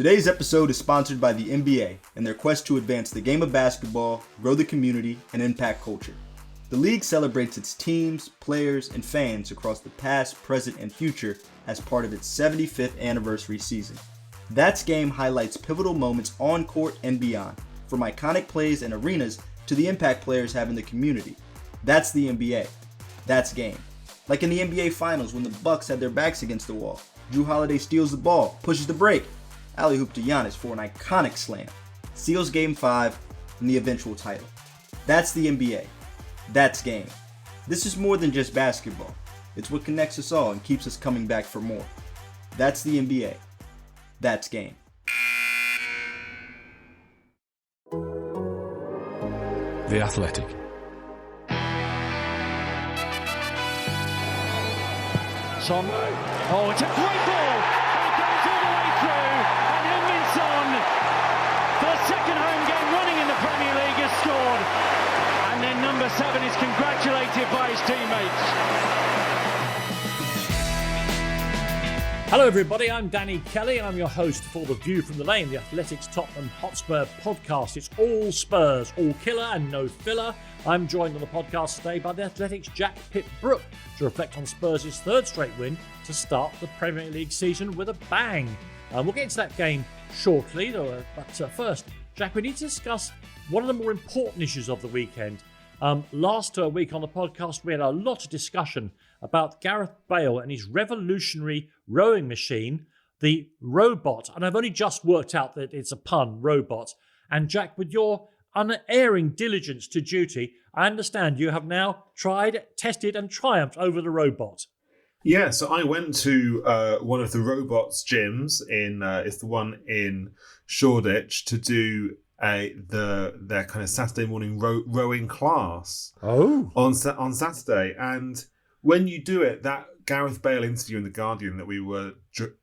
Today's episode is sponsored by the NBA and their quest to advance the game of basketball, grow the community, and impact culture. The league celebrates its teams, players, and fans across the past, present, and future as part of its 75th anniversary season. That's Game highlights pivotal moments on court and beyond, from iconic plays and arenas to the impact players have in the community. That's the NBA. That's Game. Like in the NBA Finals when the Bucks had their backs against the wall. Jrue Holiday steals the ball, pushes the break, alley-oop to Giannis for an iconic slam, seals Game 5 and the eventual title. That's the NBA. That's Game. This is more than just basketball. It's what connects us all and keeps us coming back for more. That's the NBA. That's Game. The Athletic. Son. Oh, it's a great ball. It goes all the way through. And Edmondson, for the second home game running in the Premier League, has scored. And then number 7 is congratulated by his teammates. Hello everybody, I'm Danny Kelly and I'm your host for The View from the Lane, the Athletics Tottenham Hotspur podcast. It's all Spurs, all killer and no filler. I'm joined on the podcast today by the Athletics' Jack Pitt-Brooke to reflect on Spurs' third straight win to start the Premier League season with a bang. We'll get into that game shortly, but first, Jack, we need to discuss one of the more important issues of the weekend. Last week on the podcast, we had a lot of discussion about Gareth Bale and his revolutionary rowing machine, the robot. And I've only just worked out that it's a pun, robot. And Jack, with your unerring diligence to duty, I understand you have now tried, tested and triumphed over the robot. Yeah, so I went to one of the robots gyms it's the one in Shoreditch to do their kind of Saturday morning rowing class. On Saturday. And when you do it, that Gareth Bale interview in The Guardian that we were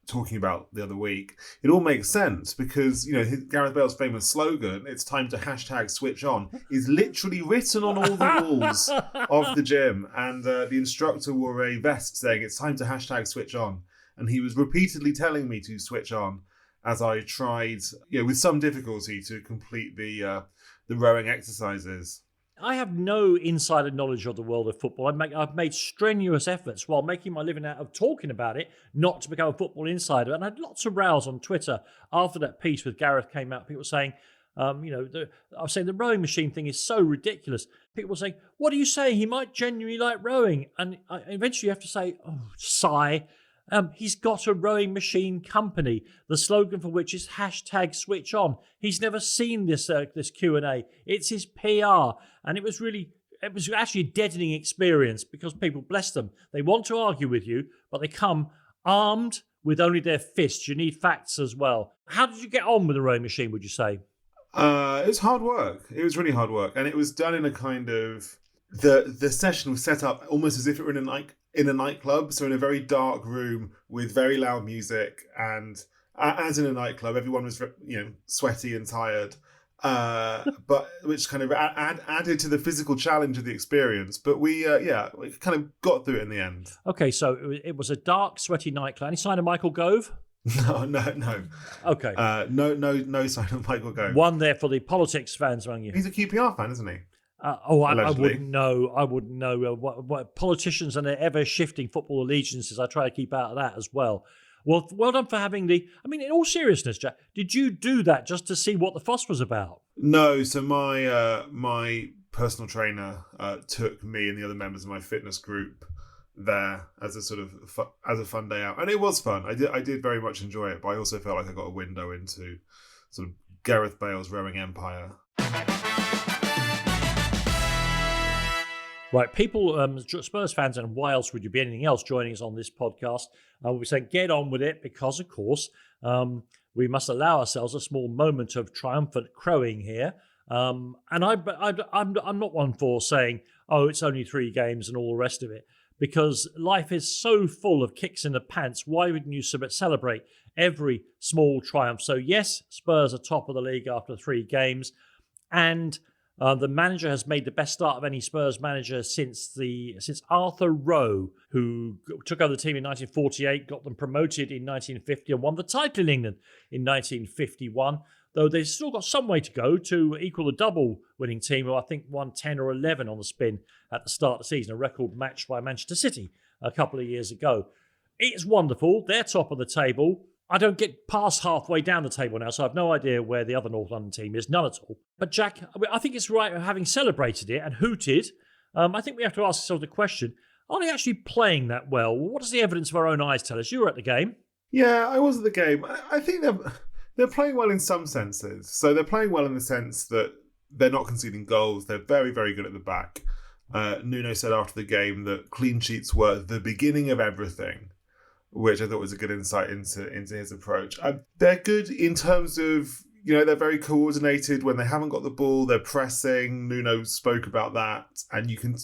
talking about the other week, it all makes sense because, you know, Gareth Bale's famous slogan, "It's time to hashtag switch on," is literally written on all the walls of the gym. And the instructor wore a vest saying, "It's time to hashtag switch on." And he was repeatedly telling me to switch on as I tried, with some difficulty to complete the rowing exercises. I have no insider knowledge of the world of football. I've made strenuous efforts while making my living out of talking about it, not to become a football insider. And I had lots of rows on Twitter after that piece with Gareth came out. People saying, I was saying the rowing machine thing is so ridiculous. People were saying, what are you saying? He might genuinely like rowing. And eventually you have to say, sigh. He's got a rowing machine company, the slogan for which is hashtag switch on. He's never seen this Q&A. It's his PR. And it was actually a deadening experience because people, bless them, they want to argue with you, but they come armed with only their fists. You need facts as well. How did you get on with the rowing machine, would you say? It was hard work. It was really hard work. And it was done in a kind of... The session was set up almost as if it were in a nightclub, so in a very dark room with very loud music, and as in a nightclub, everyone was sweaty and tired, but which kind of added to the physical challenge of the experience. But we kind of got through it in the end. Okay, so it was a dark, sweaty nightclub. Any sign of Michael Gove? No. Okay. No sign of Michael Gove. One there for the politics fans among you. He's a QPR fan, isn't he? I wouldn't know. I wouldn't know what politicians and their ever-shifting football allegiances. I try to keep out of that as well. Well done for having in all seriousness, Jack, did you do that just to see what the fuss was about? No, so my personal trainer took me and the other members of my fitness group there as a sort of as a fun day out, and it was fun. I did very much enjoy it, but I also felt like I got a window into sort of Gareth Bale's rowing empire. Right, people, Spurs fans, and why else would you be anything else joining us on this podcast? We'll be saying get on with it because, of course, we must allow ourselves a small moment of triumphant crowing here. And I'm not one for saying, it's only 3 games and all the rest of it, because life is so full of kicks in the pants. Why wouldn't you celebrate every small triumph? So yes, Spurs are top of the league after 3 games, and The manager has made the best start of any Spurs manager since Arthur Rowe, who took over the team in 1948, got them promoted in 1950 and won the title in England in 1951. Though they've still got some way to go to equal the double-winning team, who I think won 10 or 11 on the spin at the start of the season, a record matched by Manchester City a couple of years ago. It's wonderful. They're top of the table. I don't get past halfway down the table now, so I have no idea where the other North London team is, none at all. But Jack, I think it's right, having celebrated it and hooted, I think we have to ask ourselves the question, are they actually playing that well? What does the evidence of our own eyes tell us? You were at the game. Yeah, I was at the game. I think they're playing well in some senses. So they're playing well in the sense that they're not conceding goals. They're very, very good at the back. Nuno said after the game that clean sheets were the beginning of everything, which I thought was a good insight into his approach. They're good in terms of, they're very coordinated. When they haven't got the ball, they're pressing. Nuno spoke about that, and you can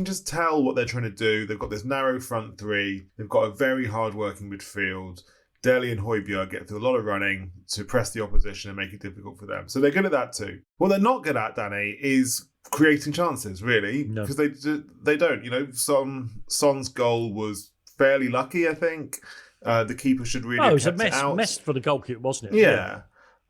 just tell what they're trying to do. They've got this narrow front three. They've got a very hard-working midfield. Dele and Højbjerg get through a lot of running to press the opposition and make it difficult for them. So they're good at that too. What they're not good at, Danny, is creating chances, really, because they don't. Son's goal was fairly lucky, I think. The keeper should really have kept it out. It was a mess for the goalkeeper, wasn't it? Yeah.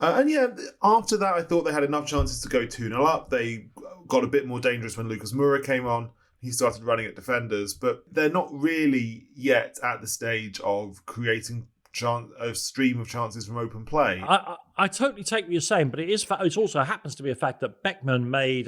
After that, I thought they had enough chances to go 2-0 up. They got a bit more dangerous when Lucas Moura came on. He started running at defenders, but they're not really yet at the stage of creating a stream of chances from open play. I totally take what you're saying, but it also happens to be a fact that Beckman made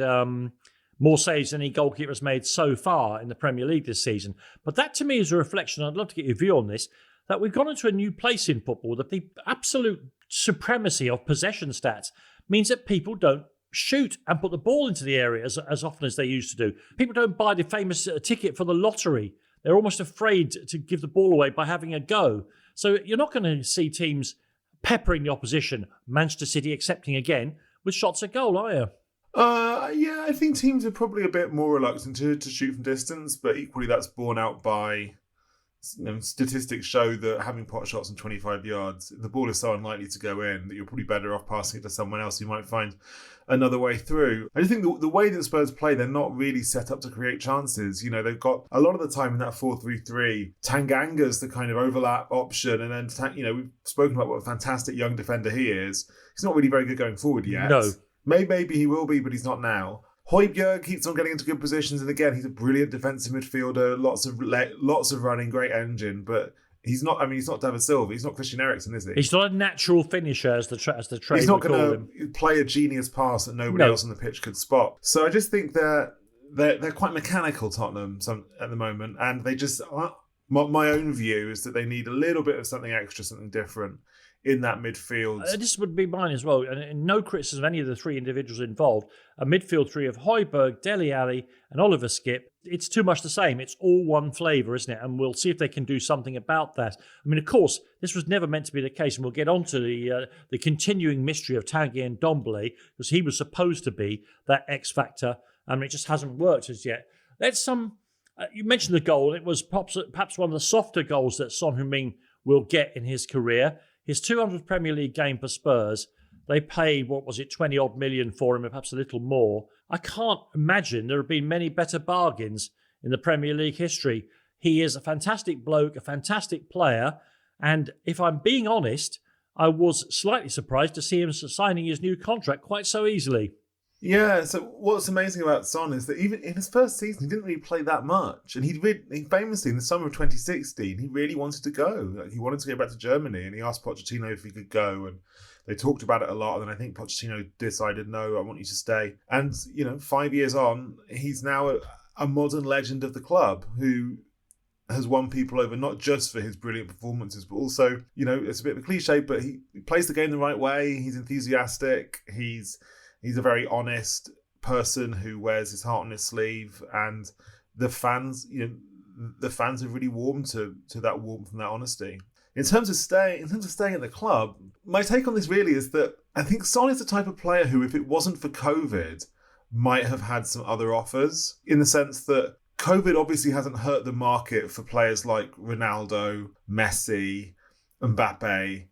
more saves than any goalkeeper has made so far in the Premier League this season. But that to me is a reflection, I'd love to get your view on this, that we've gone into a new place in football, that the absolute supremacy of possession stats means that people don't shoot and put the ball into the area as often as they used to do. People don't buy the famous ticket for the lottery. They're almost afraid to give the ball away by having a go. So you're not going to see teams peppering the opposition, Manchester City accepting again, with shots at goal, are you? I think teams are probably a bit more reluctant to shoot from distance, but equally that's borne out by statistics show that having pot shots in 25 yards, the ball is so unlikely to go in that you're probably better off passing it to someone else who might find another way through. I just think the way that Spurs play, they're not really set up to create chances. They've got a lot of the time in that 4-3-3, Tanganga's the kind of overlap option, and then we've spoken about what a fantastic young defender he is. He's not really very good going forward yet. No. Maybe he will be, but he's not now. Højbjerg keeps on getting into good positions, and again, he's a brilliant defensive midfielder. Lots of running, great engine, but he's not. He's not David Silva. He's not Christian Eriksen, is he? He's not a natural finisher, as the trade. He's not going to play a genius pass that nobody else on the pitch could spot. So I just think they're quite mechanical, Tottenham, at the moment, and they just. My own view is that they need a little bit of something extra, something different in that midfield. This would be mine as well, and no criticism of any of the three individuals involved. A midfield three of Højbjerg, Dele Alli and Oliver Skipp. It's too much the same. It's all one flavour, isn't it? And we'll see if they can do something about that. Of course, this was never meant to be the case, and we'll get on to the continuing mystery of Tanguy and Ndombele, because he was supposed to be that X factor, and it just hasn't worked as yet. You mentioned the goal. It was perhaps one of the softer goals that Son Heung-min will get in his career. His 200th Premier League game for Spurs, they paid, 20-odd million for him, perhaps a little more. I can't imagine there have been many better bargains in the Premier League history. He is a fantastic bloke, a fantastic player, and if I'm being honest, I was slightly surprised to see him signing his new contract quite so easily. Yeah, so what's amazing about Son is that even in his first season, he didn't really play that much. And he famously, in the summer of 2016, he really wanted to go. He wanted to go back to Germany, and he asked Pochettino if he could go. And they talked about it a lot. And then I think Pochettino decided, no, I want you to stay. And, 5 years on, he's now a modern legend of the club who has won people over, not just for his brilliant performances, but also, it's a bit of a cliche, but he plays the game the right way. He's enthusiastic. He's a very honest person who wears his heart on his sleeve, and the fans have really warmed to that warmth and that honesty. In terms of staying at the club, my take on this really is that I think Son is the type of player who, if it wasn't for COVID, might have had some other offers, in the sense that COVID obviously hasn't hurt the market for players like Ronaldo, Messi, Mbappe,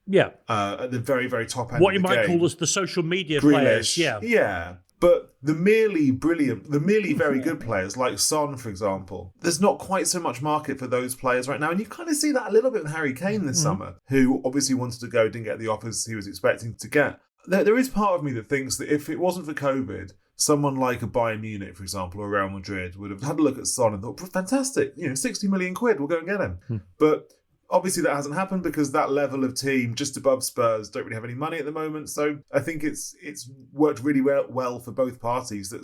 at the very, very top end what of the game. What you might call the social media Grealish, players, yeah. But the merely very good players, like Son, for example, there's not quite so much market for those players right now. And you kind of see that a little bit with Harry Kane this summer, who obviously wanted to go, didn't get the offers he was expecting to get. There is part of me that thinks that if it wasn't for COVID, someone like a Bayern Munich, for example, or Real Madrid would have had a look at Son and thought, fantastic, 60 million quid, we'll go and get him. But obviously that hasn't happened because that level of team just above Spurs don't really have any money at the moment. So I think it's worked really well for both parties that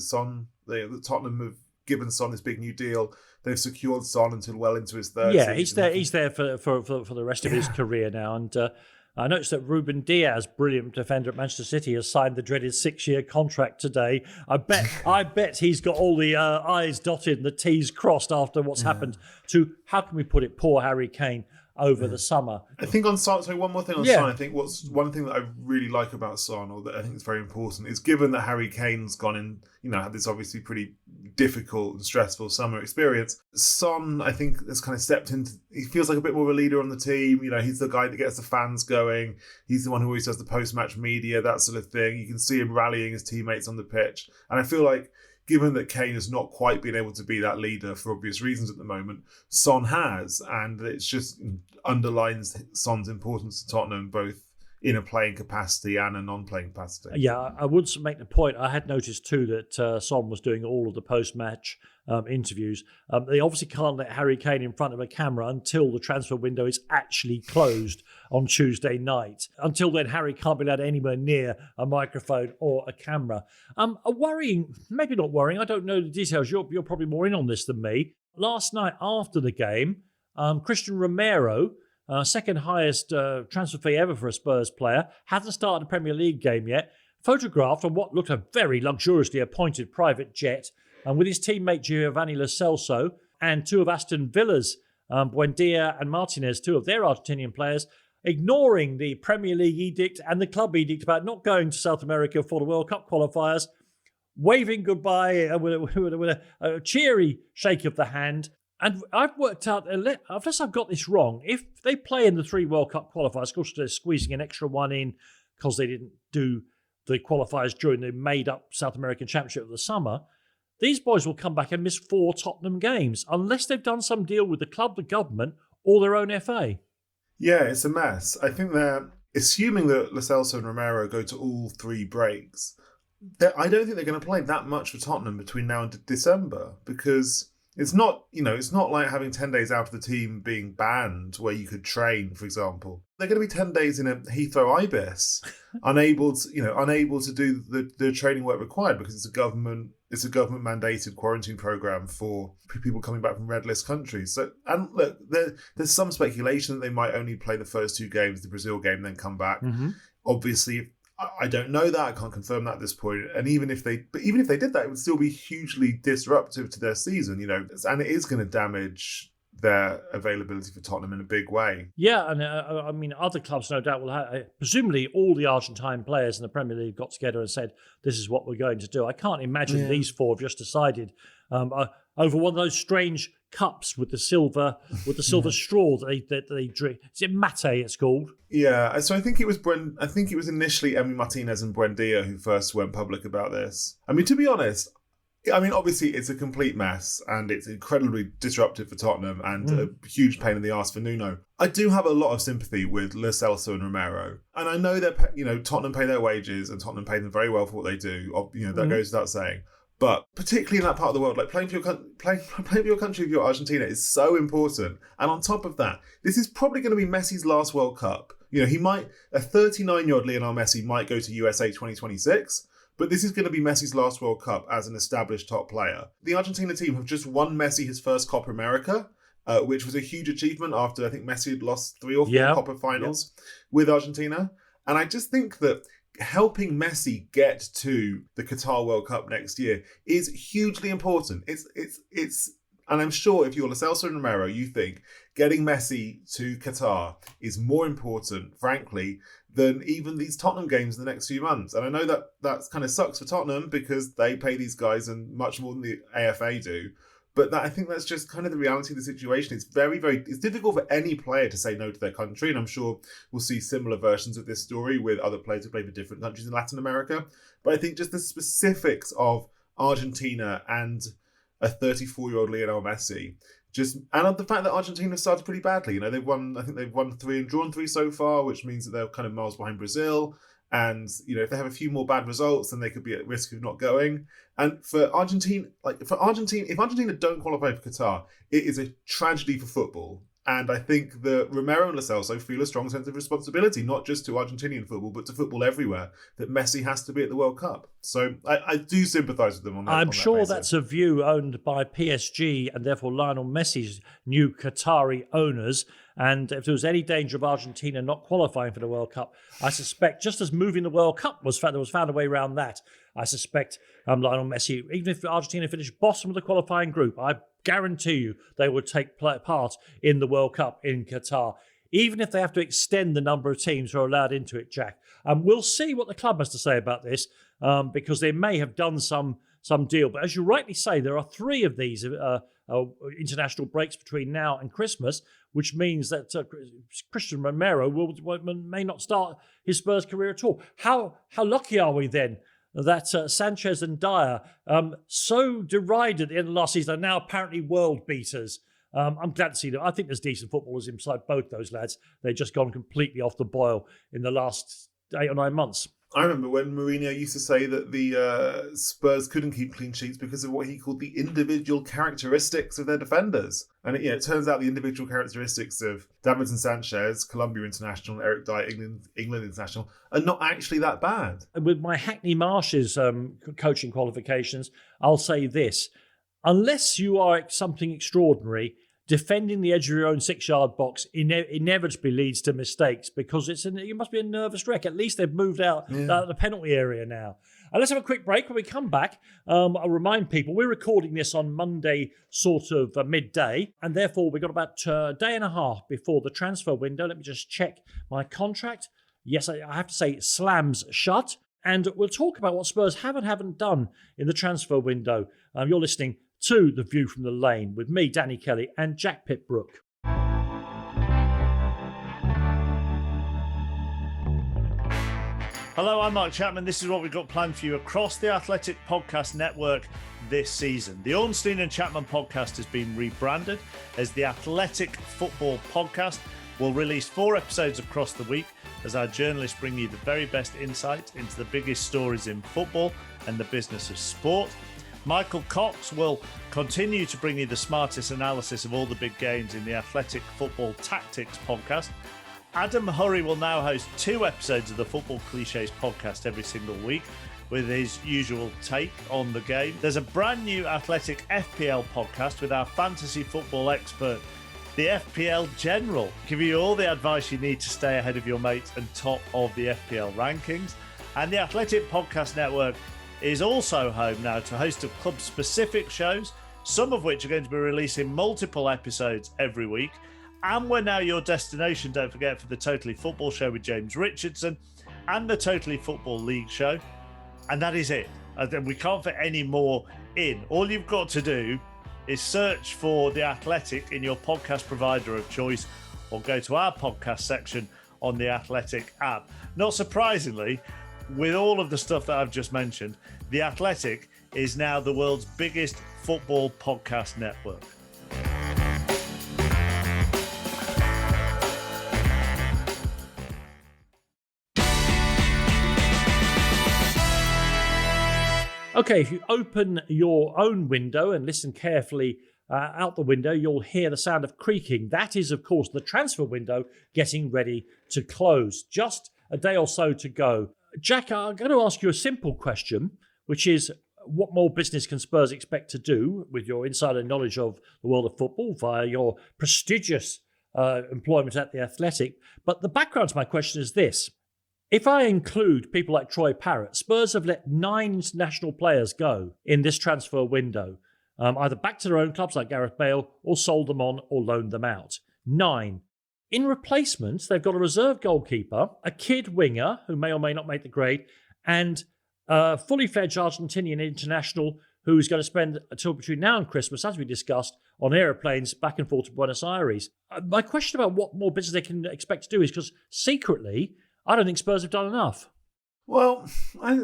that Tottenham have given Son this big new deal. They've secured Son until well into his third season. He's there for the rest of his career now. And I noticed that Ruben Diaz, brilliant defender at Manchester City, has signed the dreaded 6-year contract today. I bet he's got all the I's dotted and the T's crossed after what's happened to, how can we put it, poor Harry Kane over the summer. I think on Son, so one more thing on Son, I think one thing that I really like about Son, or that I think is very important, is given that Harry Kane's gone in, had this obviously pretty difficult and stressful summer experience, Son, I think, has kind of stepped into, he feels like a bit more of a leader on the team. He's the guy that gets the fans going. He's the one who always does the post-match media, that sort of thing. You can see him rallying his teammates on the pitch. And I feel like, given that Kane has not quite been able to be that leader for obvious reasons at the moment, Son has, and it's just underlines Son's importance to Tottenham, both in a playing capacity and a non-playing capacity. Yeah, I would make the point. I had noticed too that Son was doing all of the post-match interviews. They obviously can't let Harry Kane in front of a camera until the transfer window is actually closed on Tuesday night. Until then, Harry can't be allowed anywhere near a microphone or a camera. A worrying, maybe not worrying, I don't know the details. You're probably more in on this than me. Last night after the game, Christian Romero, second highest transfer fee ever for a Spurs player, hasn't started a Premier League game yet, photographed on what looked a very luxuriously appointed private jet, and with his teammate Giovanni Lo Celso and two of Aston Villa's, Buendia and Martinez, two of their Argentinian players, ignoring the Premier League edict and the club edict about not going to South America for the World Cup qualifiers, waving goodbye with a cheery shake of the hand. And I've worked out, unless I've got this wrong, if they play in the 3 World Cup qualifiers, of course they're squeezing an extra one in because they didn't do the qualifiers during the made-up South American Championship of the summer, these boys will come back and miss 4 Tottenham games, unless they've done some deal with the club, the government, or their own FA. Yeah, it's a mess. I think they're assuming that Lo Celso and Romero go to all 3 breaks. I don't think they're going to play that much for Tottenham between now and December, because it's not like having 10 days out of the team being banned where you could train, for example. They're going to be 10 days in a Heathrow Ibis, unable to do the training work required because it's a government mandated quarantine program for people coming back from red list countries. So, and look, there's some speculation that they might only play the first 2 games, the Brazil game, then come back. Mm-hmm. Obviously, I don't know that. I can't confirm that at this point. And even if they did that, it would still be hugely disruptive to their season, and it is going to damage their availability for Tottenham in a big way. Yeah, and I mean, other clubs no doubt will have, presumably all the Argentine players in the Premier League got together and said, this is what we're going to do. I can't imagine these 4 have just decided over one of those strange cups with the silver straw that they drink. Is it mate? It's called. Yeah, so I think it was initially Emi Martinez and Buendia who first went public about this. I mean, to be honest, obviously it's a complete mess and it's incredibly disruptive for Tottenham and a huge pain in the arse for Nuno. I do have a lot of sympathy with Lo Celso and Romero, and I know that Tottenham pay their wages and Tottenham pay them very well for what they do. That goes without saying. But particularly in that part of the world, like playing for your country, if you're Argentina, is so important. And on top of that, this is probably going to be Messi's last World Cup. A 39-year-old Lionel Messi might go to USA 2026, but this is going to be Messi's last World Cup as an established top player. The Argentina team have just won Messi his first Copa America, which was a huge achievement after I think Messi had lost 3 or 4 Copa finals with Argentina. And I just think that helping Messi get to the Qatar World Cup next year is hugely important. It's and I'm sure if you're Lo Celso and Romero, you think getting Messi to Qatar is more important, frankly, than even these Tottenham games in the next few months. And I know that kind of sucks for Tottenham because they pay these guys and much more than the AFA do. But I think that's just kind of the reality of the situation. It's it's difficult for any player to say no to their country. And I'm sure we'll see similar versions of this story with other players who play for different countries in Latin America. But I think just the specifics of Argentina and a 34-year-old Lionel Messi, and the fact that Argentina started pretty badly. They've won 3 and drawn 3 so far, which means that they're kind of miles behind Brazil. And, if they have a few more bad results, then they could be at risk of not going. And for Argentina, if Argentina don't qualify for Qatar, it is a tragedy for football. And I think that Romero and Lo Celso feel a strong sense of responsibility, not just to Argentinian football, but to football everywhere, that Messi has to be at the World Cup. So I do sympathise with them on that. I'm sure that's a view owned by PSG and therefore Lionel Messi's new Qatari owners. And if there was any danger of Argentina not qualifying for the World Cup, I suspect, just as moving the World Cup was found a way around that, I suspect Lionel Messi, even if Argentina finished bottom of the qualifying group, I guarantee you they would take part in the World Cup in Qatar, even if they have to extend the number of teams who are allowed into it, Jack. We'll see what the club has to say about this, because they may have done some deal. But as you rightly say, there are 3 of these international breaks between now and Christmas, which means that Christian Romero may not start his Spurs career at all. How lucky are we then that Sanchez and Dyer, so derided at the end of last season, are now apparently world beaters? I'm glad to see them. I think there's decent footballers inside both those lads. They've just gone completely off the boil in the last 8 or 9 months. I remember when Mourinho used to say that the Spurs couldn't keep clean sheets because of what he called the individual characteristics of their defenders. And it turns out the individual characteristics of Davinson Sanchez, Colombia international, Eric Dyer, England international, are not actually that bad. With my Hackney Marshes coaching qualifications, I'll say this. Unless you are something extraordinary, defending the edge of your own 6-yard box inevitably leads to mistakes, because you must be a nervous wreck. At least they've moved out the penalty area now. Let's have a quick break. When we come back, I'll remind people we're recording this on Monday, sort of midday, and therefore we've got about a day and a half before the transfer window. Let me just check my contract. Yes, I have to say it slams shut. And we'll talk about what Spurs have and haven't done in the transfer window. You're listening to The View from the Lane with me, Danny Kelly, and Jack Pittbrook. Hello, I'm Mark Chapman. This is what we've got planned for you across the Athletic Podcast Network this season. The Ornstein and Chapman podcast has been rebranded as the Athletic Football Podcast. We'll release 4 episodes across the week as our journalists bring you the very best insight into the biggest stories in football and the business of sport. Michael Cox will continue to bring you the smartest analysis of all the big games in the Athletic Football Tactics podcast. Adam Hurrey will now host 2 episodes of the Football Clichés podcast every single week with his usual take on the game. There's a brand new Athletic FPL podcast with our fantasy football expert, the FPL General, give you all the advice you need to stay ahead of your mates and top of the FPL rankings. And the Athletic Podcast Network is also home now to a host of club-specific shows, some of which are going to be releasing multiple episodes every week. And we're now your destination, don't forget, for the Totally Football Show with James Richardson and the Totally Football League Show. And that is it. We can't fit any more in. All you've got to do is search for The Athletic in your podcast provider of choice, or go to our podcast section on the Athletic app. Not surprisingly, with all of the stuff that I've just mentioned, The Athletic is now the world's biggest football podcast network. Okay, if you open your own window and listen carefully out the window, you'll hear the sound of creaking. That is, of course, the transfer window getting ready to close. Just a day or so to go. Jack, I'm going to ask you a simple question, which is, what more business can Spurs expect to do with your insider knowledge of the world of football via your prestigious employment at The Athletic? But the background to my question is this. If I include people like Troy Parrott, Spurs have let 9 international players go in this transfer window, either back to their own clubs like Gareth Bale, or sold them on or loaned them out. 9. In replacement, they've got a reserve goalkeeper, a kid winger who may or may not make the grade, and a fully fledged Argentinian international who's going to spend until between now and Christmas, as we discussed, on aeroplanes back and forth to Buenos Aires. My question about what more business they can expect to do is because secretly, I don't think Spurs have done enough. Well, I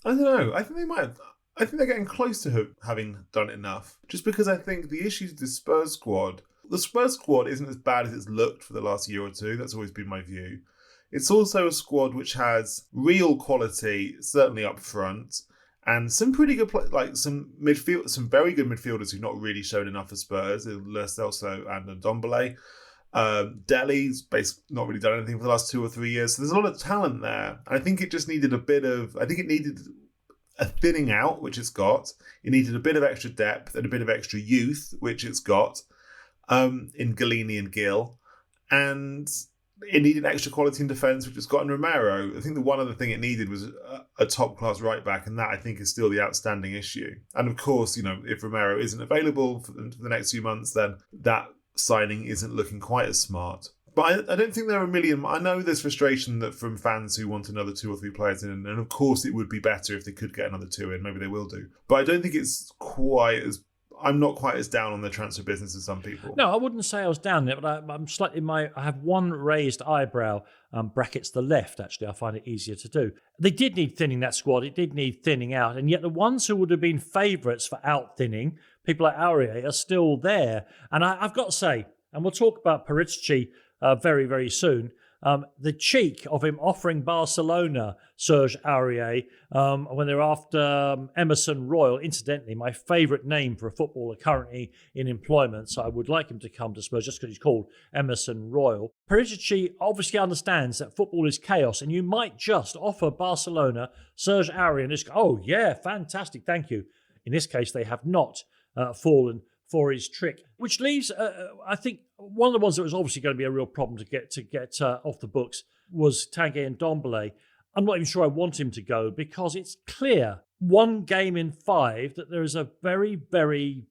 don't know. I think they might have. I think they're getting close to having done enough. Just because I think the issues with the Spurs squad isn't as bad as it's looked for the last year or two. That's always been my view. It's also a squad which has real quality, certainly up front, and some pretty good, some very good midfielders who've not really shown enough for Spurs. Lo Celso and Ndombele. Dele's basically not really done anything for the last 2 or 3 years. So there's a lot of talent there. And I think it just needed it needed a thinning out, which it's got. It needed a bit of extra depth and a bit of extra youth, which it's got, in Galini and Gil. And it needed extra quality in defence, which it's got in Romero. I think the one other thing it needed was a top-class right-back, and that, I think, is still the outstanding issue. And, of course, if Romero isn't available for the next few months, then that signing isn't looking quite as smart. But I don't think there are a million. I know there's frustration from fans who want another 2 or 3 players in, and of course it would be better if they could get another 2 in. Maybe they will do. But I don't think it's quite as. I'm not quite as down on the transfer business as some people. No, I wouldn't say I was down there, but I'm slightly. I have one raised eyebrow. Brackets the left. Actually, I find it easier to do. They did need thinning that squad. It did need thinning out, and yet the ones who would have been favourites for out thinning, people like Aurier, are still there. And I've got to say, and we'll talk about Perisic very, very soon. The cheek of him offering Barcelona Serge Aurier when they're after Emerson Royal, incidentally, my favourite name for a footballer currently in employment, so I would like him to come to Spurs just because he's called Emerson Royal. Perisic obviously understands that football is chaos, and you might just offer Barcelona Serge Aurier and just go, oh yeah, fantastic, thank you. In this case, they have not fallen for his trick, which leaves, I think, one of the ones that was obviously going to be a real problem to get off the books was Tanguy Ndombele. I'm not even sure I want him to go because it's clear, 1 game in 5, that there is a very, very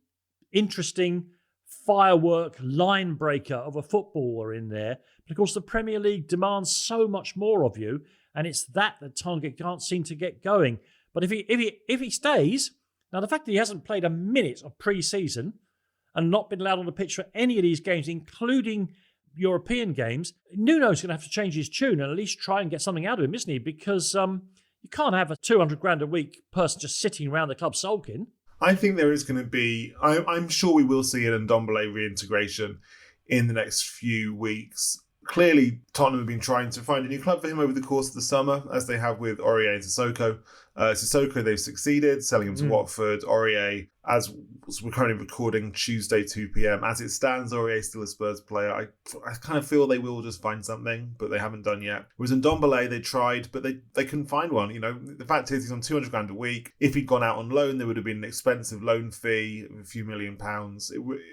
interesting firework line breaker of a footballer in there. But of course, the Premier League demands so much more of you, and it's that Tanguy can't seem to get going. But if he stays, now the fact that he hasn't played a minute of pre-season and not been allowed on the pitch for any of these games, including European games, Nuno's going to have to change his tune and at least try and get something out of him, isn't he? Because you can't have a 200 grand a week person just sitting around the club sulking. I think there is going to be. I'm sure we will see an Ndombele reintegration in the next few weeks. Clearly, Tottenham have been trying to find a new club for him over the course of the summer, as they have with Aurier and Sissoko. Sissoko, they've succeeded, selling him to Watford. Aurier, as we're currently recording Tuesday, 2 p.m. As it stands, Aurier is still a Spurs player. I kind of feel they will just find something, but they haven't done yet. Whereas in Ndombele, they tried, but they couldn't find one. The fact is he's on 200 grand a week. If he'd gone out on loan, there would have been an expensive loan fee of a few £1 million.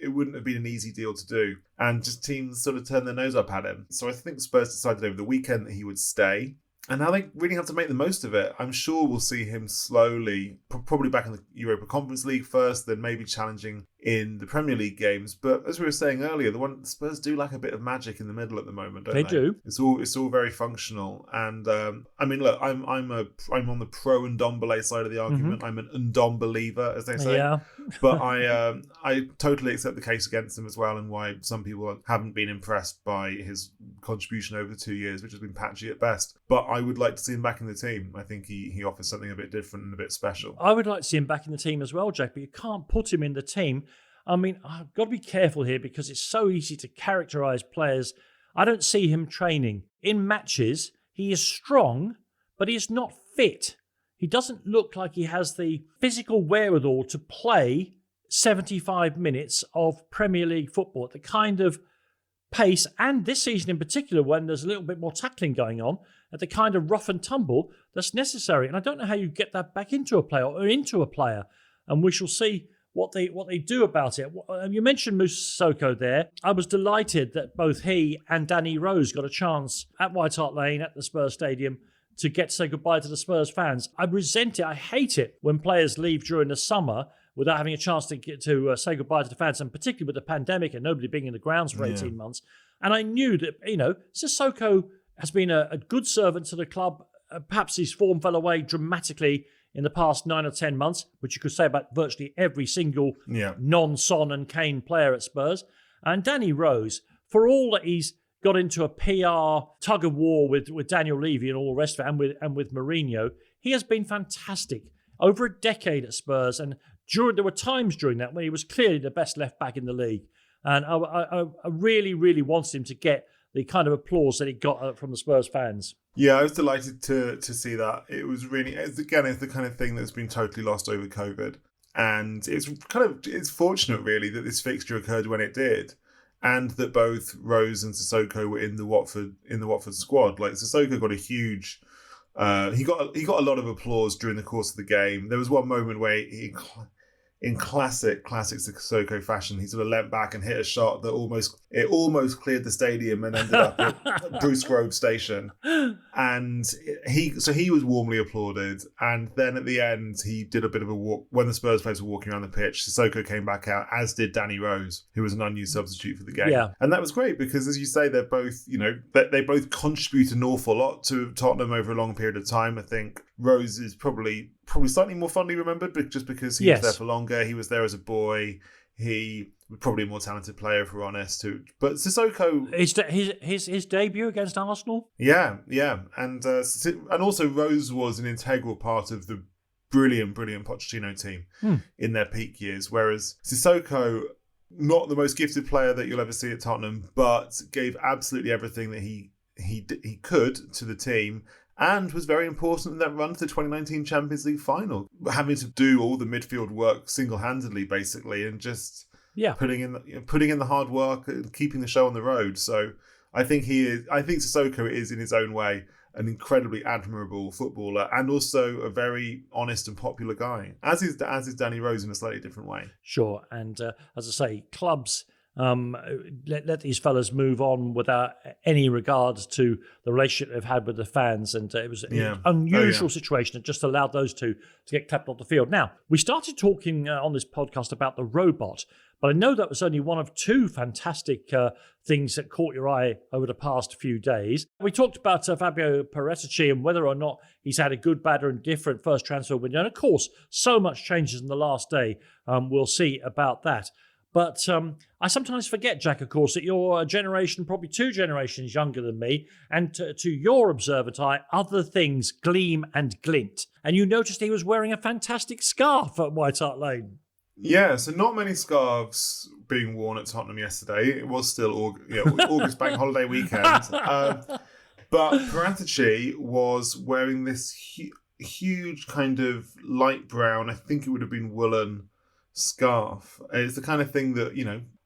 It wouldn't have been an easy deal to do. And just teams sort of turned their nose up at him. So I think Spurs decided over the weekend that he would stay. And now they really have to make the most of it. I'm sure we'll see him slowly, probably back in the Europa Conference League first, then maybe challenging in the Premier League games. But as we were saying earlier, the Spurs do lack a bit of magic in the middle at the moment, don't they? They do. It's all very functional. And I mean, look, I'm on the pro Ndombele side of the argument. I'm an Ndombeliever, as they say. Yeah. But I totally accept the case against him as well, and why some people haven't been impressed by his contribution over the 2 years, which has been patchy at best. But I would like to see him back in the team. I think he offers something a bit different and a bit special. I would like to see him back in the team as well, Jack, but you can't put him in the team. I mean, I've got to be careful here because it's so easy to characterise players. I don't see him training. In matches, he is strong, but he's not fit. He doesn't look like he has the physical wherewithal to play 75 minutes of Premier League football at the kind of pace, and this season in particular, when there's a little bit more tackling going on, at the kind of rough and tumble that's necessary. And I don't know how you get that back into a player or into a player. And we shall see what they do about it. You mentioned Moussa Sissoko there. I was delighted that both he and Danny Rose got a chance at White Hart Lane at the Spurs Stadium to get to say goodbye to the Spurs fans. I resent it. I hate it when players leave during the summer without having a chance to get to say goodbye to the fans, and particularly with the pandemic and nobody being in the grounds for 18 months. And I knew that, Sissoko has been a good servant to the club. Perhaps his form fell away dramatically in the past 9 or 10 months, which you could say about virtually every single non-Son and Kane player at Spurs. And Danny Rose, for all that he's got into a PR tug of war with Daniel Levy and all the rest of it, and with Mourinho, he has been fantastic over a decade at Spurs. And there were times during that when he was clearly the best left back in the league. And I really, really wanted him to get the kind of applause that he got from the Spurs fans. Yeah, I was delighted to see that. It was really, it's the kind of thing that's been totally lost over COVID. And it's fortunate really that this fixture occurred when it did, and that both Rose and Sissoko were in the Watford squad. Like, Sissoko got a huge, he got a lot of applause during the course of the game. There was one moment where he in classic Sissoko fashion, he sort of leant back and hit a shot that almost cleared the stadium and ended up at Bruce Grove Station. And he was warmly applauded. And then at the end, he did a bit of a walk. When the Spurs players were walking around the pitch, Sissoko came back out, as did Danny Rose, who was an unused substitute for the game. Yeah. And that was great because, as you say, they're both, they both contribute an awful lot to Tottenham over a long period of time. I think Rose is probably slightly more fondly remembered, but just because he was there for longer. He was there as a boy. He was probably a more talented player, if we're honest. But Sissoko, his debut against Arsenal. Yeah, and also Rose was an integral part of the brilliant Pochettino team in their peak years. Whereas Sissoko, not the most gifted player that you'll ever see at Tottenham, but gave absolutely everything that he could to the team. And was very important in that run to the 2019 Champions League final, having to do all the midfield work single-handedly, basically, and just putting in the hard work and keeping the show on the road. So I think Sissoko is, in his own way, an incredibly admirable footballer and also a very honest and popular guy, as is Danny Rose in a slightly different way. Sure, and as I say, clubs. Let these fellas move on without any regards to the relationship they've had with the fans. And it was an unusual situation that just allowed those two to get clapped off the field. Now, we started talking on this podcast about the robot, but I know that was only one of two fantastic things that caught your eye over the past few days. We talked about Fabio Paratici and whether or not he's had a good, bad or indifferent first transfer window. And of course, so much changes in the last day. We'll see about that. But I sometimes forget, Jack, of course, that you're a generation, probably 2 generations younger than me, and to your observant eye, other things gleam and glint. And you noticed he was wearing a fantastic scarf at White Hart Lane. Yeah, so not many scarves being worn at Tottenham yesterday. It was still August bank holiday weekend. But Paratici was wearing this huge kind of light brown, I think it would have been woolen, scarf. It's the kind of thing that,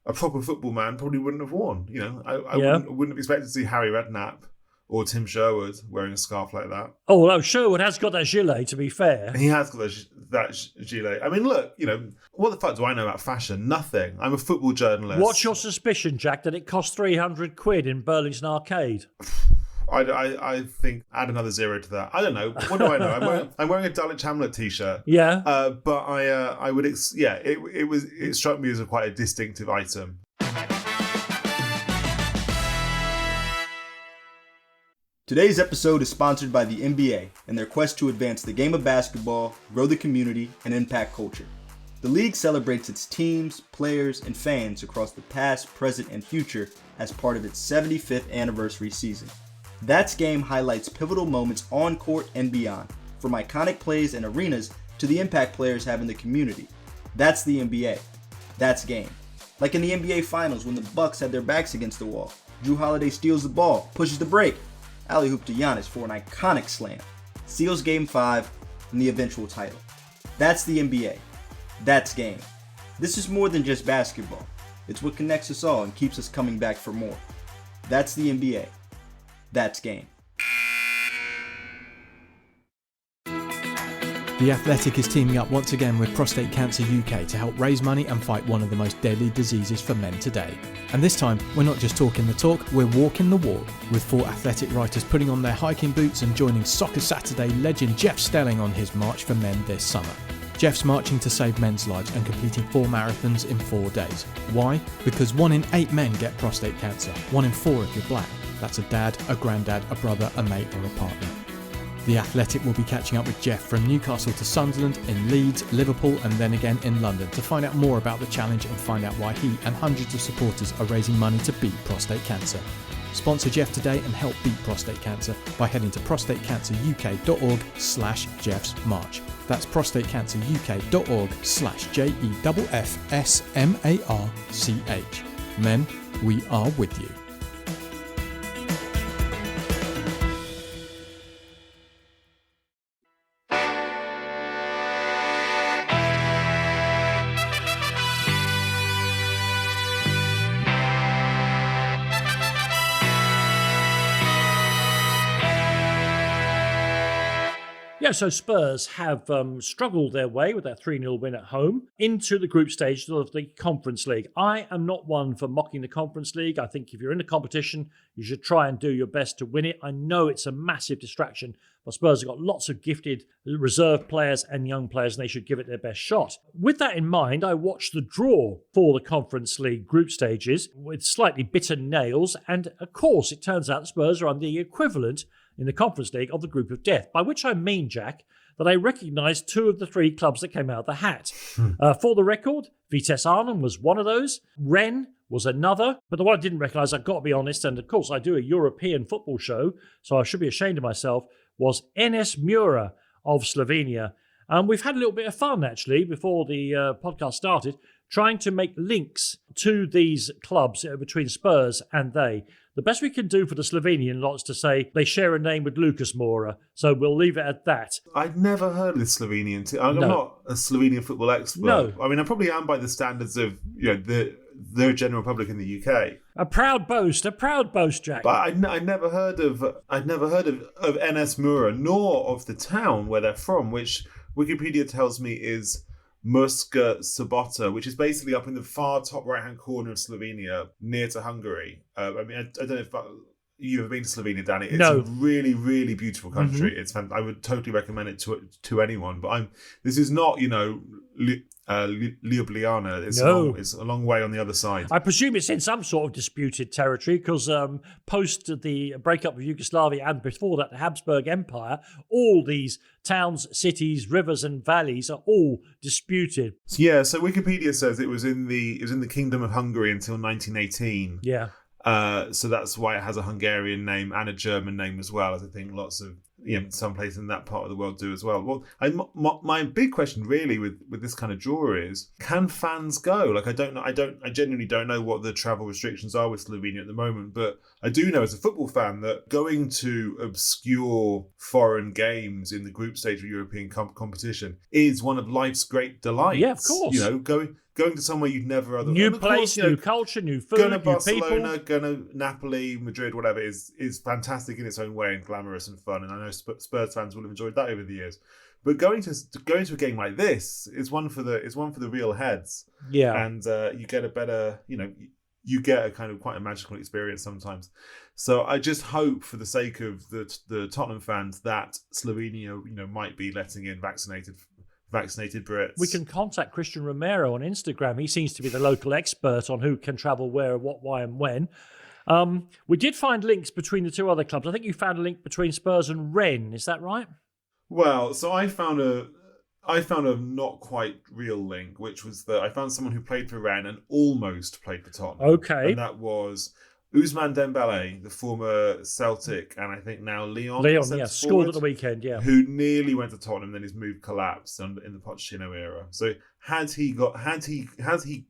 a proper football man probably wouldn't have worn. I wouldn't have expected to see Harry Redknapp or Tim Sherwood wearing a scarf like that. Oh, well, Sherwood has got that gilet, to be fair. He has got that gilet. I mean, look, what the fuck do I know about fashion? Nothing. I'm a football journalist. What's your suspicion, Jack, that it cost £300 in Burlington Arcade? I think add another 0 to that. I don't know. What do I know? I'm wearing a Dulwich Hamlet t-shirt. Yeah. But I would it struck me as quite a distinctive item. Today's episode is sponsored by the NBA and their quest to advance the game of basketball, grow the community, and impact culture. The league celebrates its teams, players, and fans across the past, present, and future as part of its 75th anniversary season. That's Game highlights pivotal moments on court and beyond, from iconic plays and arenas to the impact players have in the community. That's the NBA. That's Game. Like in the NBA Finals when the Bucks had their backs against the wall. Jrue Holiday steals the ball, pushes the break, alley-oop to Giannis for an iconic slam, seals Game 5 and the eventual title. That's the NBA. That's Game. This is more than just basketball. It's what connects us all and keeps us coming back for more. That's the NBA. That's Game. The Athletic is teaming up once again with Prostate Cancer UK to help raise money and fight one of the most deadly diseases for men today. And this time, we're not just talking the talk, we're walking the walk, with 4 athletic writers putting on their hiking boots and joining Soccer Saturday legend Jeff Stelling on his March for Men this summer. Jeff's marching to save men's lives and completing 4 marathons in 4 days. Why? Because 1 in 8 men get prostate cancer, 1 in 4 if you're black. That's a dad, a granddad, a brother, a mate or a partner. The Athletic will be catching up with Jeff from Newcastle to Sunderland, in Leeds, Liverpool and then again in London to find out more about the challenge and find out why he and hundreds of supporters are raising money to beat prostate cancer. Sponsor Jeff today and help beat prostate cancer by heading to prostatecanceruk.org/Jeff's March. That's prostatecanceruk.org/JEFFSMARCH. Men, we are with you. Yeah, so Spurs have struggled their way with that 3-0 win at home into the group stage of the Conference League. I am not one for mocking the Conference League. I think if you're in the competition, you should try and do your best to win it. I know it's a massive distraction, but Spurs have got lots of gifted reserve players and young players, and they should give it their best shot. With that in mind, I watched the draw for the Conference League group stages with slightly bitter nails, and of course, it turns out the Spurs are on the equivalent in the Conference League of the group of death, by which I mean, Jack, that I recognised 2 of the 3 clubs that came out of the hat. For the record, Vitesse Arnhem was one of those, Rennes was another, but the one I didn't recognise, I've got to be honest, and of course I do a European football show, so I should be ashamed of myself, was NS Mura of Slovenia. We've had a little bit of fun, actually, before the podcast started, trying to make links to these clubs between Spurs and they. The best we can do for the Slovenian lot is to say they share a name with Lucas Moura, so we'll leave it at that. I'd never heard of the Slovenian team. I'm not a Slovenian football expert. No. I mean, I probably am by the standards of the General Republic in the UK. A proud boast, Jack. But I'd never heard of NS Mura, nor of the town where they're from, which Wikipedia tells me is Murska Sobota, which is basically up in the far top right-hand corner of Slovenia, near to Hungary. I mean, I don't know if you've ever been to Slovenia, Danny. It's a really, really beautiful country. Mm-hmm. It's I would totally recommend it to anyone. But this is not, Ljubljana. It's a long way on the other side. I presume it's in some sort of disputed territory because post the breakup of Yugoslavia and before that the Habsburg Empire, all these towns, cities, rivers and valleys are all disputed. Yeah, so Wikipedia says it was in the Kingdom of Hungary until 1918. Yeah. So that's why it has a Hungarian name and a German name as well, as I think lots of some places in that part of the world do as well. Well, my big question really with this kind of draw is, can fans go? Like, I genuinely don't know what the travel restrictions are with Slovenia at the moment, but I do know as a football fan that going to obscure foreign games in the group stage of European competition is one of life's great delights. Yeah, of course. Going to somewhere you'd never otherwise. New place, new culture, new food, going to new Barcelona, people. going to Napoli, Madrid, whatever is fantastic in its own way and glamorous and fun. And I know Spurs fans will have enjoyed that over the years. But going to a game like this is one for the real heads. Yeah, and you get a better, you get a kind of quite a magical experience sometimes. So I just hope, for the sake of the Tottenham fans, that Slovenia, might be letting in vaccinated Brits. We can contact Christian Romero on Instagram. He seems to be the local expert on who can travel where, what, why and when. We did find links between the 2 other clubs. I think you found a link between Spurs and Rennes. Is that right? Well, so I found a not quite real link, which was that I found someone who played for Rennes and almost played for Tottenham. Okay. And that was Ousmane Dembele, the former Celtic and I think now Lyon, scored at the weekend, who nearly went to Tottenham, then his move collapsed in the Pochettino era. So has he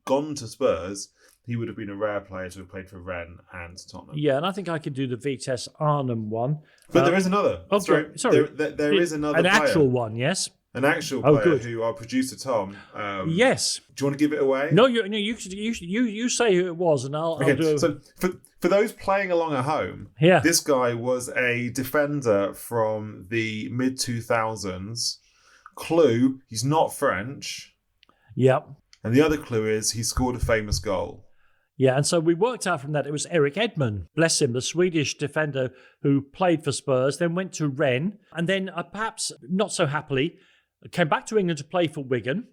gone to Spurs, he would have been a rare player to have played for Rennes and Tottenham. Yeah, and I think I could do the Vitesse Arnhem one. But there is another. Oh, sorry. There is another an player. Actual one, yes. An actual player who our producer Tom. Yes. Do you want to give it away? No, you say who it was, and I'll do. So for those playing along at home, this guy was a defender from the mid 2000s. Clue: he's not French. Yep. And the other clue is he scored a famous goal. Yeah, and so we worked out from that it was Eric Edman, bless him, the Swedish defender who played for Spurs, then went to Rennes, and then perhaps not so happily came back to England to play for Wigan,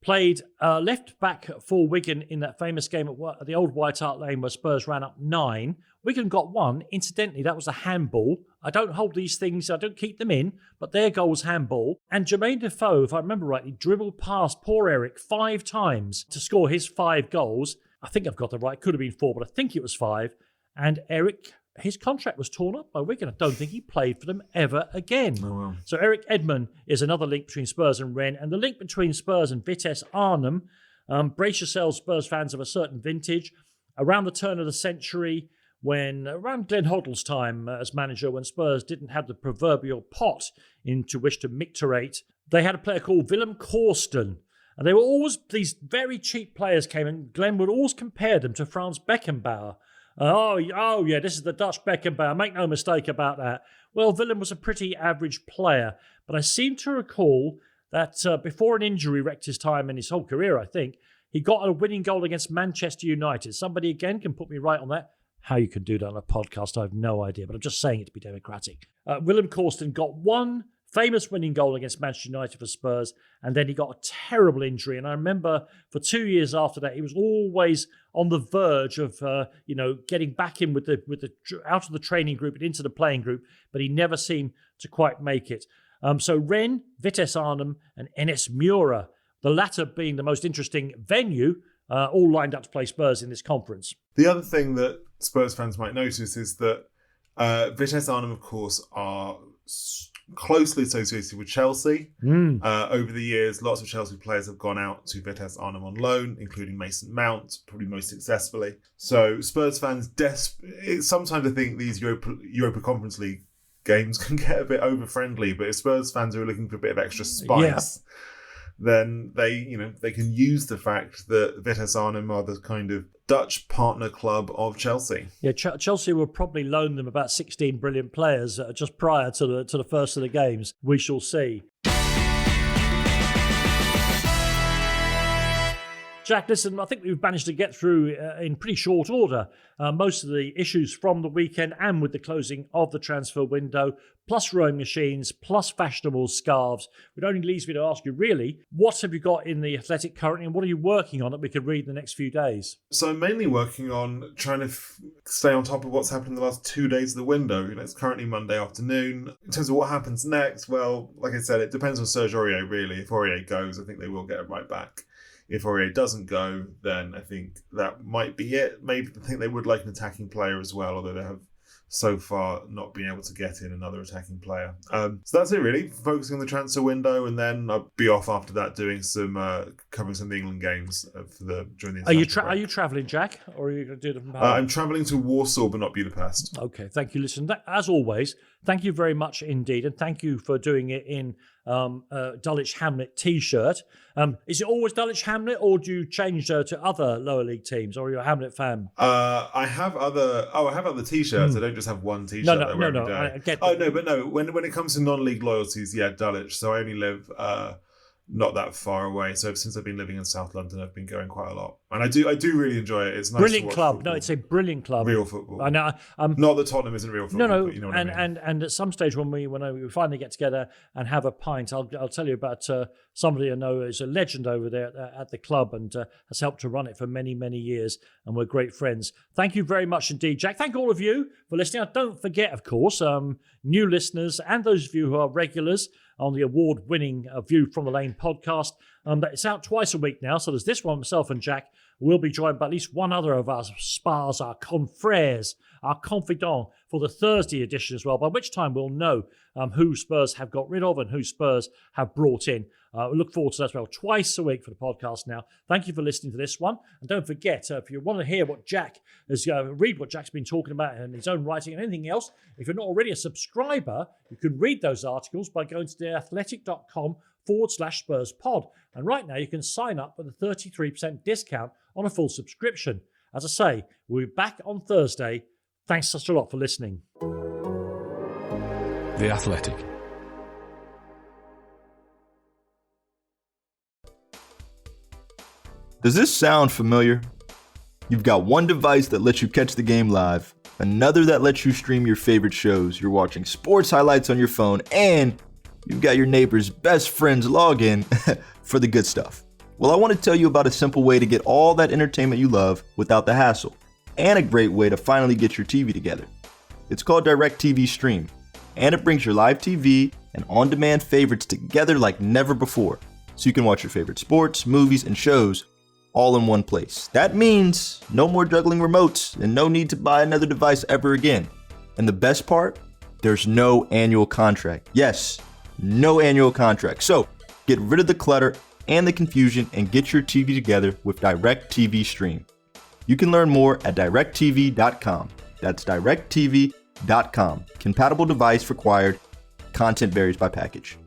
played left back for Wigan in that famous game at the old White Hart Lane where Spurs ran up 9. Wigan got 1. Incidentally, that was a handball. I don't hold these things, I don't keep them in, but their goal was handball. And Jermaine Defoe, if I remember rightly, dribbled past poor Eric 5 times to score his 5 goals. I think I've got that right. It could have been 4, but I think it was 5. And Eric, his contract was torn up by Wigan. I don't think he played for them ever again. Oh, wow. So Eric Edman is another link between Spurs and Rennes. And the link between Spurs and Vitesse Arnhem, brace yourselves, Spurs fans of a certain vintage, around the turn of the century, around Glenn Hoddle's time as manager, when Spurs didn't have the proverbial pot into which to micturate, they had a player called Willem Korsten. And they were always, these very cheap players came, and Glenn would always compare them to Franz Beckenbauer. Oh yeah, this is the Dutch Beckenbauer. Make no mistake about that. Well, Willem was a pretty average player, but I seem to recall that before an injury wrecked his time and his whole career, I think, he got a winning goal against Manchester United. Somebody again can put me right on that. How you can do that on a podcast, I have no idea, but I'm just saying it to be democratic. Willem Korsten got 1 famous winning goal against Manchester United for Spurs, and then he got a terrible injury. And I remember for 2 years after that, he was always on the verge of, getting back in with the out of the training group and into the playing group, but he never seemed to quite make it. So Rennes, Vitesse Arnhem, and NS Mura, the latter being the most interesting venue, all lined up to play Spurs in this conference. The other thing that Spurs fans might notice is that Vitesse Arnhem, of course, are closely associated with Chelsea. Over the years, lots of Chelsea players have gone out to Vitesse Arnhem on loan, including Mason Mount, probably most successfully. So Spurs fans, sometimes I think these Europa Conference League games can get a bit over-friendly, but if Spurs fans are looking for a bit of extra spice, then they can use the fact that Vitesse Arnhem are the kind of Dutch partner club of Chelsea. Yeah, Chelsea will probably loan them about 16 brilliant players just prior to the first of the games. We shall see. Jack, listen, I think we've managed to get through in pretty short order most of the issues from the weekend and with the closing of the transfer window, plus rowing machines, plus fashionable scarves. It only leaves me to ask you, really, what have you got in the Athletic currently and what are you working on that we could read in the next few days? So I'm mainly working on trying to stay on top of what's happened in the last 2 days of the window. It's currently Monday afternoon. In terms of what happens next, well, like I said, it depends on Serge Aurier, really. If Aurier goes, I think they will get it right back. If Aurier doesn't go, then I think that might be it. Maybe I think they would like an attacking player as well, although they have so far not been able to get in another attacking player. So that's it really, focusing on the transfer window, and then I'll be off after that doing some covering some of the England games during the Are you travelling, Jack, or are you going to do it from home? I'm travelling to Warsaw but not Budapest. Okay, thank you. Listen, as always, thank you very much indeed, and thank you for doing it in Dulwich Hamlet t-shirt. Is it always Dulwich Hamlet, or do you change to other lower league teams, or are you a Hamlet fan? I have other t-shirts. I don't just have one t-shirt. No. I get that. But when it comes to non-league loyalties, yeah, Dulwich. So I only live not that far away. So since I've been living in South London, I've been going quite a lot, and I do really enjoy it. It's nice. Brilliant to watch club. football. No, it's a brilliant club. Real football. I know. Not that Tottenham isn't real football. No. But you know what I mean. And at some stage when we finally get together and have a pint, I'll tell you about somebody I know is a legend over there at the club and has helped to run it for many, many years, and we're great friends. Thank you very much indeed, Jack. Thank all of you for listening. Don't forget, of course, new listeners and those of you who are regulars on the award-winning View from the Lane podcast. That it's out twice a week now, so there's this one, myself and Jack. We'll be joined by at least one other of our spars, our confrères, our confidants for the Thursday edition as well, by which time we'll know who Spurs have got rid of and who Spurs have brought in. We look forward to that as well, twice a week for the podcast now. Thank you for listening to this one. And don't forget, if you want to hear what Jack is, read what Jack's been talking about in his own writing and anything else, if you're not already a subscriber, you can read those articles by going to theathletic.com/Spurs pod. And right now you can sign up with a 33% discount on a full subscription. As I say, we'll be back on Thursday. Thanks such a lot for listening. The Athletic. Does this sound familiar? You've got one device that lets you catch the game live, another that lets you stream your favorite shows, you're watching sports highlights on your phone, and you've got your neighbor's best friend's login for the good stuff. Well, I want to tell you about a simple way to get all that entertainment you love without the hassle, and a great way to finally get your TV together. It's called DirecTV Stream, and it brings your live TV and on-demand favorites together like never before, so you can watch your favorite sports, movies, and shows all in one place. That means no more juggling remotes and no need to buy another device ever again. And the best part? There's no annual contract. Yes, no annual contract. So get rid of the clutter and the confusion and get your TV together with DirecTV Stream. You can learn more at directtv.com. That's directtv.com. Compatible device required. Content varies by package.